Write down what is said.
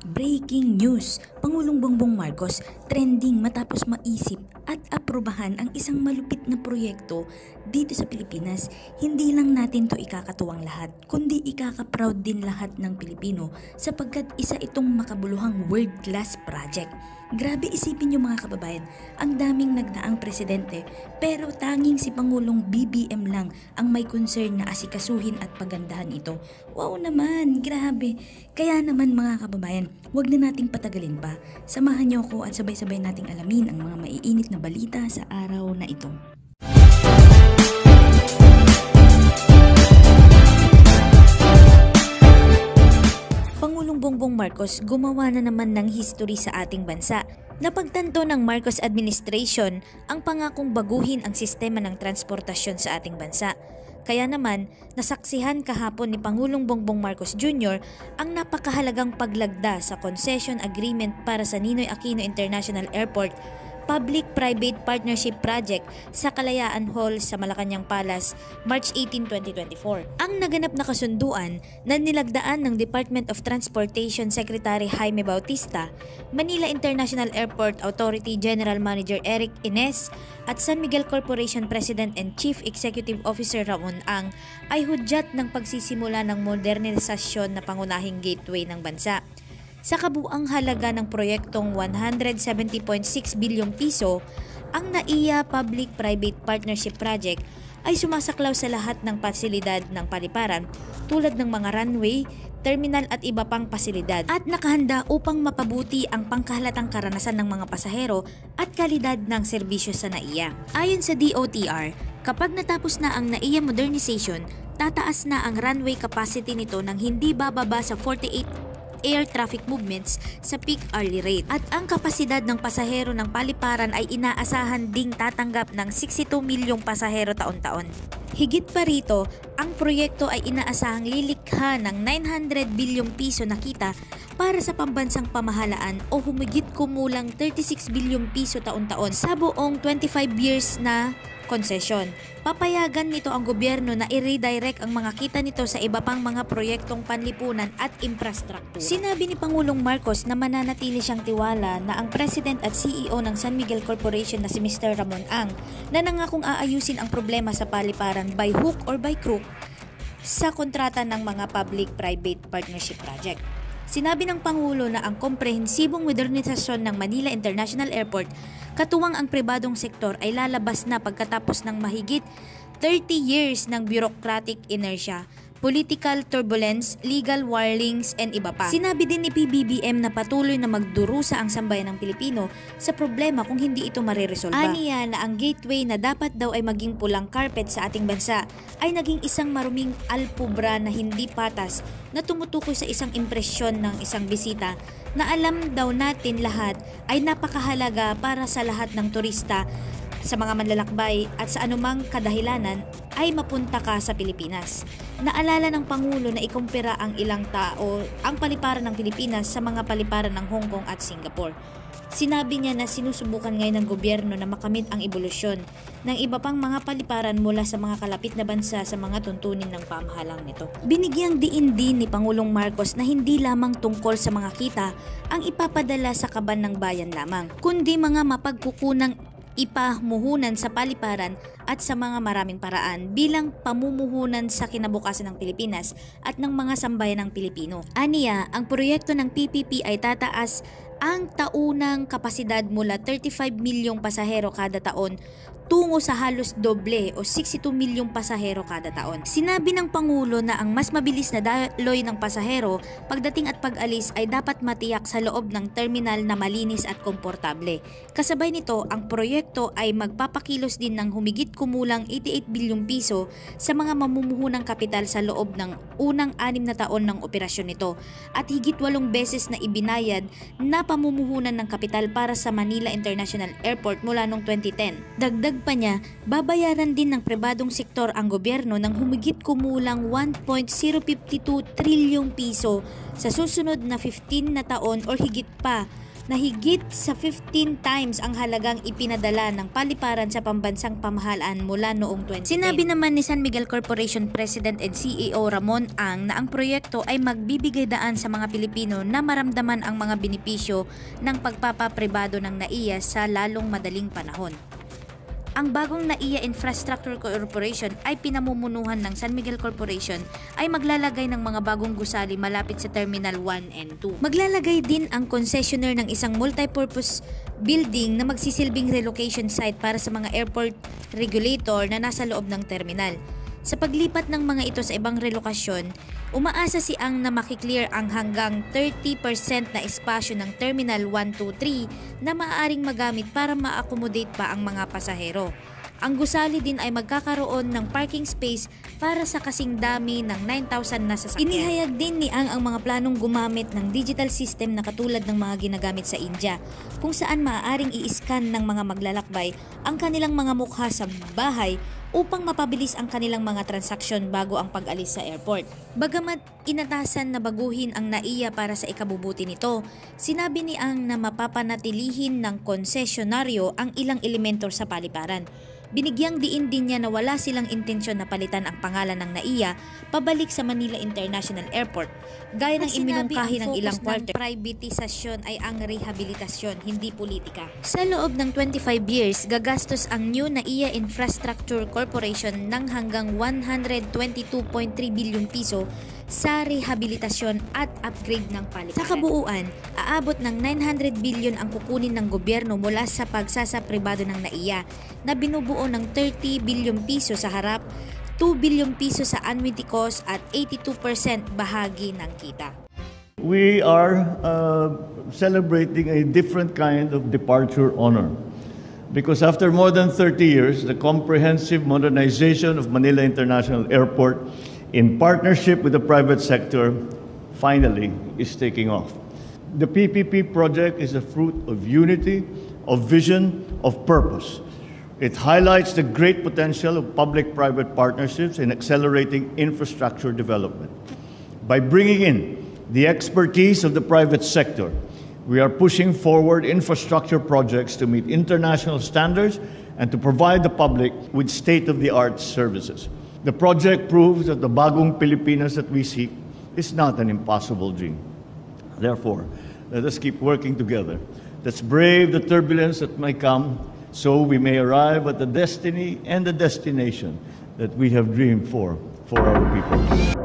Breaking news! Pangulong Bongbong Marcos trending matapos maisip at aprubahan ang isang malupit na proyekto dito sa Pilipinas. Hindi lang natin to ikakatuwang lahat, kundi ikaka-proud din lahat ng Pilipino sapagkat isa itong makabuluhang world-class project. Grabe isipin nyo mga kababayan, ang daming nagdaang presidente pero tanging si Pangulong BBM lang ang may concern na asikasuhin at pagandahan ito. Wow naman, grabe! Kaya naman mga kababayan, huwag na nating patagalin pa. Samahan niyo ako at sabay-sabay nating alamin ang mga maiinit na balita sa araw na ito. Pangulong Bongbong Marcos gumawa na naman ng history sa ating bansa. Napagtanto ng Marcos administration ang pangakong baguhin ang sistema ng transportasyon sa ating bansa. Kaya naman, nasaksihan kahapon ni Pangulong Bongbong Marcos Jr. ang napakahalagang paglagda sa concession agreement para sa Ninoy Aquino International Airport Public-Private Partnership Project sa Kalayaan Hall sa Malacañang Palace, March 18, 2024. Ang naganap na kasunduan na nilagdaan ng Department of Transportation Secretary Jaime Bautista, Manila International Airport Authority General Manager Eric Ines at San Miguel Corporation President and Chief Executive Officer Ramon Ang ay hudyat ng pagsisimula ng modernisasyon na pangunahing gateway ng bansa. Sa kabuang halaga ng proyektong 170.6 bilyong piso, ang NAIA Public-Private Partnership Project ay sumasaklaw sa lahat ng pasilidad ng paliparan tulad ng mga runway, terminal at iba pang pasilidad at nakahanda upang mapabuti ang pangkahalatang karanasan ng mga pasahero at kalidad ng serbisyo sa NAIA. Ayon sa DOTR, kapag natapos na ang NAIA modernization, tataas na ang runway capacity nito ng hindi bababa sa 48 air traffic movements sa peak hourly rate. At ang kapasidad ng pasahero ng paliparan ay inaasahan ding tatanggap ng 62 milyong pasahero taon-taon. Higit pa rito, ang proyekto ay inaasahang lilikha ng 900 bilyong piso na kita para sa pambansang pamahalaan o humigit kumulang 36 bilyong piso taon-taon sa buong 25 years na konsesyon. Papayagan nito ang gobyerno na i-redirect ang mga kita nito sa iba pang mga proyektong panlipunan at infrastruktura. Sinabi ni Pangulong Marcos na mananatili siyang tiwala na ang President at CEO ng San Miguel Corporation na si Mr. Ramon Ang na nangakong aayusin ang problema sa paliparan by hook or by crook sa kontrata ng mga public-private partnership project. Sinabi ng Pangulo na ang komprehensibong modernisasyon ng Manila International Airport katuwang ang pribadong sektor ay lalabas na pagkatapos ng mahigit 30 years ng bureaucratic inertia, political turbulence, legal warnings, and iba pa. Sinabi din ni PBBM na patuloy na magdurusa ang sambayan ng Pilipino sa problema kung hindi ito mariresolba. Aniya na ang gateway na dapat daw ay maging pulang carpet sa ating bansa ay naging isang maruming alpubra na hindi patas na tumutukoy sa isang impresyon ng isang bisita na alam daw natin lahat ay napakahalaga para sa lahat ng turista, sa mga manlalakbay at sa anumang kadahilanan ay mapunta ka sa Pilipinas. Naalala ng Pangulo na ikumpira ang ilang tao ang paliparan ng Pilipinas sa mga paliparan ng Hong Kong at Singapore. Sinabi niya na sinusubukan ngayon ng gobyerno na makamit ang ebolusyon ng iba pang mga paliparan mula sa mga kalapit na bansa sa mga tuntunin ng pamahalang nito. Binigyang diin din ni Pangulong Marcos na hindi lamang tungkol sa mga kita ang ipapadala sa kaban ng bayan lamang, kundi mga mapagkukunang ipamuhunan sa paliparan at sa mga maraming paraan bilang pamumuhunan sa kinabukasan ng Pilipinas at ng mga sambayan ng Pilipino. Aniya, ang proyekto ng PPP ay tataas ang taunang kapasidad mula 35 milyong pasahero kada taon tungo sa halos doble o 62 milyong pasahero kada taon. Sinabi ng Pangulo na ang mas mabilis na daloy ng pasahero pagdating at pag-alis ay dapat matiyak sa loob ng terminal na malinis at komportable. Kasabay nito, ang proyekto ay magpapakilos din ng humigit kumulang 88 bilyong piso sa mga mamumuhunang kapital sa loob ng unang 6 na taon ng operasyon nito at higit 8 beses na ibinayad na pamumuhunan ng kapital para sa Manila International Airport mula noong 2010. Dagdag pa niya, babayaran din ng pribadong sektor ang gobyerno ng humigit kumulang 1.052 trilyong piso sa susunod na 15 na taon o higit pa na higit sa 15 times ang halagang ipinadala ng paliparan sa pambansang pamahalaan mula noong 2010. Sinabi naman ni San Miguel Corporation President and CEO Ramon Ang na ang proyekto ay magbibigay daan sa mga Pilipino na maramdaman ang mga benepisyo ng pagpapapribado ng NAIA sa lalong madaling panahon. Ang bagong NAIA Infrastructure Corporation ay pinamumunuhan ng San Miguel Corporation ay maglalagay ng mga bagong gusali malapit sa Terminal 1 and 2. Maglalagay din ang concessionaire ng isang multipurpose building na magsisilbing relocation site para sa mga airport regulator na nasa loob ng terminal. Sa paglipat ng mga ito sa ibang relokasyon, umaasa si Ang na makiklear ang hanggang 30% na espasyo ng Terminal 123 na maaaring magamit para ma-accommodate pa ang mga pasahero. Ang gusali din ay magkakaroon ng parking space para sa kasing dami ng 9,000 na sasakyan. Inihayag din ni Ang mga planong gumamit ng digital system na katulad ng mga ginagamit sa India, kung saan maaaring i-scan ng mga maglalakbay ang kanilang mga mukha sa bahay upang mapabilis ang kanilang mga transaksyon bago ang pag-alis sa airport. Bagamat inatasan na baguhin ang NAIA para sa ikabubuti nito, sinabi ni Ang na mapapanatilihin ng konsesyonaryo ang ilang elemento sa paliparan. Binigyang diin din niya na wala silang intensyon na palitan ang pangalan ng NAIA pabalik sa Manila International Airport. Gaya ng iminungkahi ng ilang quarter, privatisasyon ay ang rehabilitasyon, hindi politika. Sa loob ng 25 years, gagastos ang new NAIA Infrastructure Corporation ng hanggang 122.3 bilyong piso sa rehabilitasyon at upgrade ng paliparan. Sa kabuuan, aabot ng 900 bilyon ang kukunin ng gobyerno mula sa pagsasapribado ng NAIA na binubuo ng 30 bilyong piso sa harap, 2 bilyong piso sa annuity cost at 82% bahagi ng kita. We are celebrating a different kind of departure honor because after more than 30 years, the comprehensive modernization of Manila International Airport in partnership with the private sector finally is taking off. The PPP project is a fruit of unity, of vision, of purpose. It highlights the great potential of public-private partnerships in accelerating infrastructure development. By bringing in the expertise of the private sector, we are pushing forward infrastructure projects to meet international standards and to provide the public with state-of-the-art services. The project proves that the bagong Pilipinas that we seek is not an impossible dream. Therefore, let us keep working together. Let's brave the turbulence that may come so we may arrive at the destiny and the destination that we have dreamed for our people.